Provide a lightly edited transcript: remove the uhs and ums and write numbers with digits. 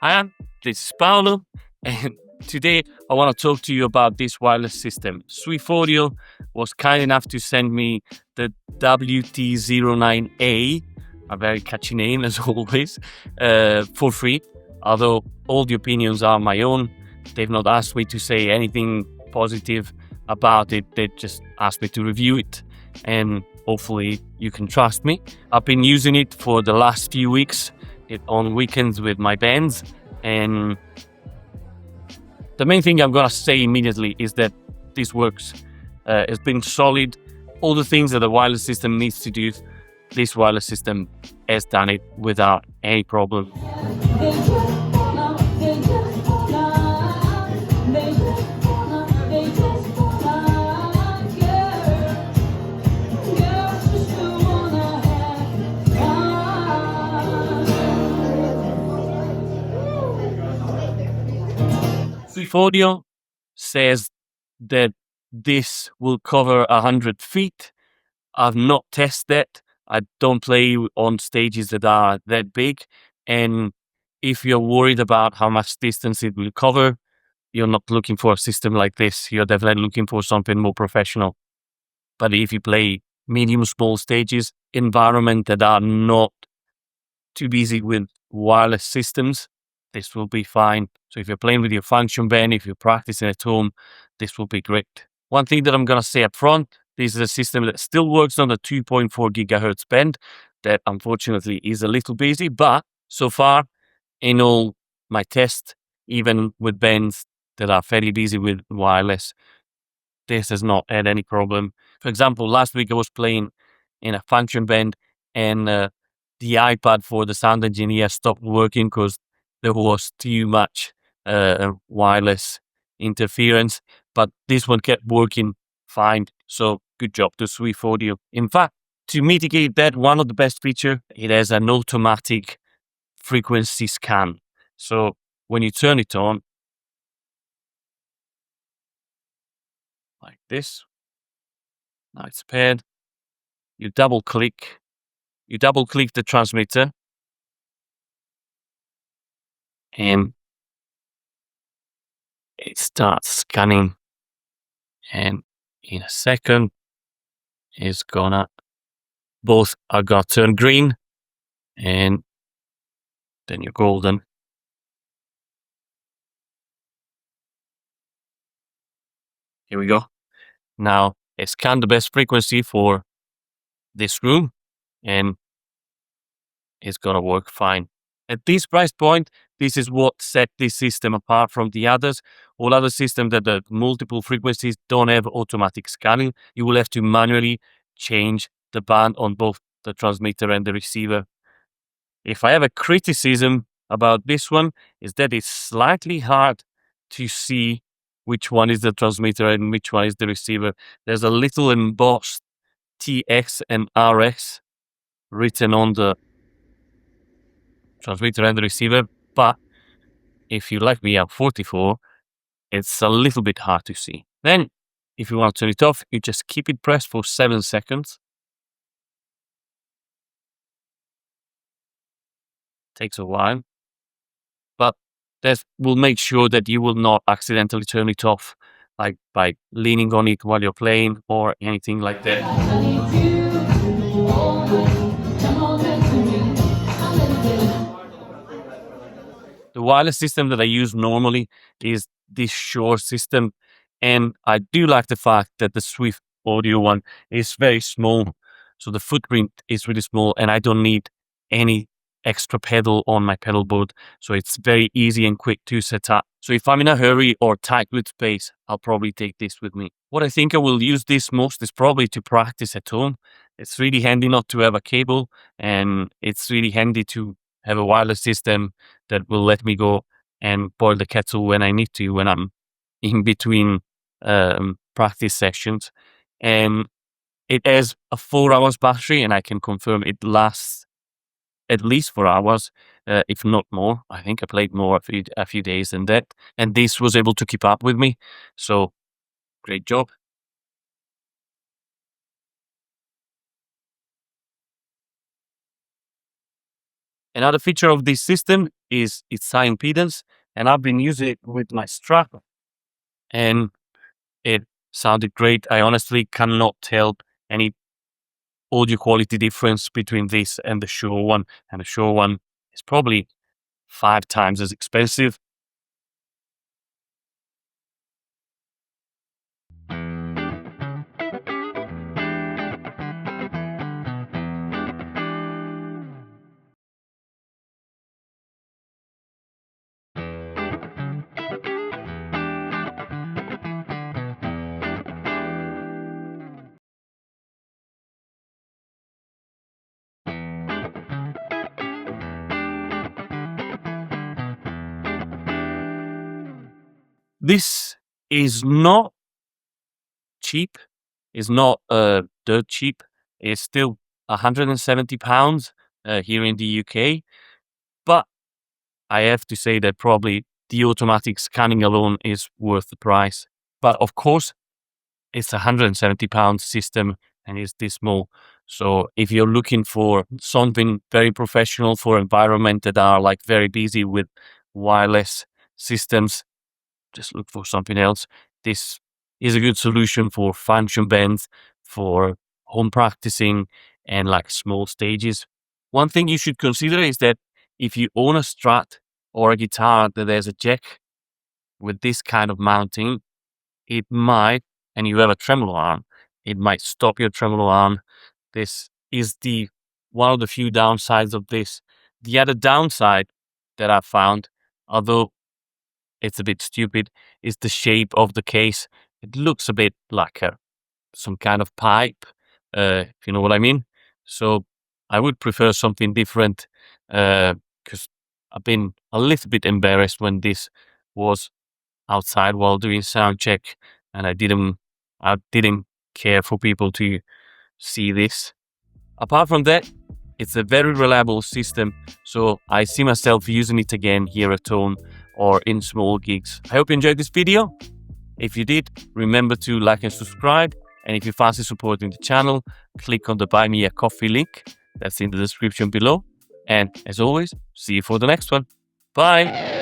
Hi, this is Paolo, and today I want to talk to you about this wireless system. Swiff Audio was kind enough to send me the WT-09A, a very catchy name as always, for free. Although all the opinions are my own, they've not asked me to say anything positive about it. They just asked me to review it, and hopefully you can trust me. I've been using it for the last few weeks on weekends with my bands, and the main thing I'm gonna say immediately is that this works. It's been solid. All the things that a wireless system needs to do, this wireless system has done it without any problem. Swiff Audio says that this will cover 100 feet. I've not tested that. I don't play on stages that are that big. And if you're worried about how much distance it will cover, you're not looking for a system like this. You're definitely looking for something more professional. But if you play medium, small stages, environment that are not too busy with wireless systems, this will be fine. So if you're playing with your function band, if you're practicing at home, this will be great. One thing that I'm going to say up front, this is a system that still works on the 2.4 gigahertz band that unfortunately is a little busy, but so far in all my tests, even with bands that are fairly busy with wireless, this has not had any problem. For example, last week I was playing in a function band, and the iPad for the sound engineer stopped working because there was too much wireless interference, but this one kept working fine. So good job to Swiff Audio. In fact, to mitigate that, one of the best feature, it has an automatic frequency scan. So when you turn it on, like this, now it's paired, you double click the transmitter, and it starts scanning, and in a second both are gonna turn green, and then you're golden. Here we go. Now it scanned the best frequency for this room, and it's gonna work fine. At this price point, this is what set this system apart from the others. All other systems that have multiple frequencies don't have automatic scanning. You will have to manually change the band on both the transmitter and the receiver. If I have a criticism about this one, is that it's slightly hard to see which one is the transmitter and which one is the receiver. There's a little embossed TX and RX written on the transmitter and the receiver, but if you like me, I'm 44, it's a little bit hard to see. Then, if you want to turn it off, you just keep it pressed for 7 seconds. Takes a while, but that will make sure that you will not accidentally turn it off, like by leaning on it while you're playing or anything like that. The wireless system that I use normally is this Shure system, and I do like the fact that the Swiff Audio one is very small, so the footprint is really small, and I don't need any extra pedal on my pedal board, so it's very easy and quick to set up. So if I'm in a hurry or tight with space, I'll probably take this with me. What I think I will use this most is probably to practice at home. It's really handy not to have a cable, and it's really handy to have a wireless system that will let me go and boil the kettle when I need to, when I'm in between practice sessions. And it has a 4 hours battery, and I can confirm it lasts at least 4 hours, if not more. I think I played more a few days than that, and this was able to keep up with me. So great job. Another feature of this system is its high impedance, and I've been using it with my strap, and it sounded great. I honestly cannot tell any audio quality difference between this and the Shure one, and the Shure one is probably 5 times as expensive. This is not cheap. It's not dirt cheap. It's still £170 here in the UK. But I have to say that probably the automatic scanning alone is worth the price. But of course, it's £170 system and it's this small. So if you're looking for something very professional for environment that are like very busy with wireless systems, just look for something else. This is a good solution for function bands, for home practicing, and like small stages. One thing you should consider is that if you own a Strat or a guitar that has a jack with this kind of mounting, it might, and you have a tremolo arm, it might stop your tremolo arm. This is the one of the few downsides of this. The other downside that I found, although it's a bit stupid, is the shape of the case. It looks a bit like some kind of pipe, if you know what I mean. So I would prefer something different, because I've been a little bit embarrassed when this was outside while doing sound check, and I didn't care for people to see this. Apart from that, it's a very reliable system, so I see myself using it again here at home or in small gigs. I hope you enjoyed this video. If you did, remember to like and subscribe. And if you fancy supporting the channel, click on the Buy Me a Coffee link that's in the description below. And as always, see you for the next one. Bye!